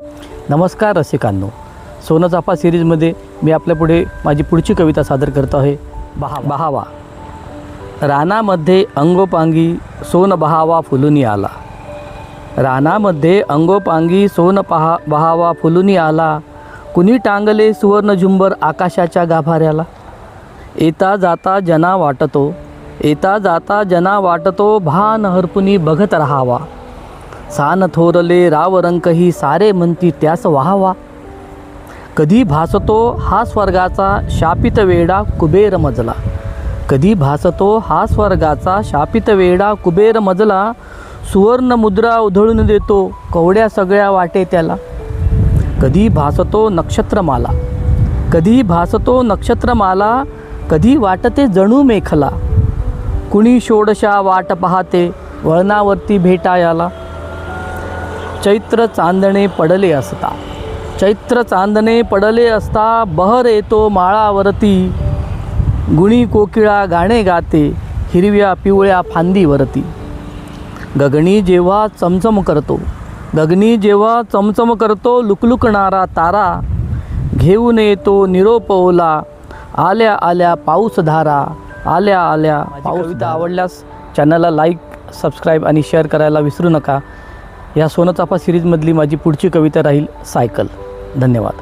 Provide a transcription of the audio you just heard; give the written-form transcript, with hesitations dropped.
नमस्कार रसिकांनो, सोनचाफा सिरीजमध्ये मी आपल्यापुढे माझी पुढची कविता सादर करतो आहे. बहावा. रानामध्ये अंगोपांगी सोन बहावा फुलूनी आला. रानामध्ये अंगोपांगी सोन बहावा फुलूनी आला. कुणी टांगले सुवर्ण झुंबर आकाशाच्या गाभाऱ्याला. येता जाता जना वाटतो, येता जाता जना वाटतो, भान हरपुनी बघत राहावा. सान थोरले रावरंकही सारे म्हणती त्यास वाहावा. कधी भासतो हा स्वर्गाचा शापित वेडा कुबेर मजला. कधी भासतो हा स्वर्गाचा शापित वेडा कुबेर मजला. सुवर्ण मुद्रा उधळून देतो कवड्या सगळ्या वाटे त्याला. कधी भासतो नक्षत्रमाला, कधी भासतो नक्षत्रमाला, कधी वाटते जणू मेखला. कुणी षोडशा वाट पाहते वळणावरती भेटायाला. चैत्र चांदणे पडले असता, चैत्र चांदणे पडले असता, बहर येतो माळावरती. गुणी कोकिळा गाणे गाते हिरव्या पिवळ्या फांदीवरती. गगनी जेव्हा चमचम करतो, गगनी जेव्हा चमचम करतो, लुकलुकणारा तारा. घेऊन येतो निरोप ओला, आल्या आल्या पाऊसधारा. आल्या आल्या पाऊस. कविता आवडल्यास चॅनलला लाईक, सबस्क्राईब आणि शेअर करायला विसरू नका. या सोनचाफा सिरीजमधली माझी पुढची कविता राहील सायकल. धन्यवाद.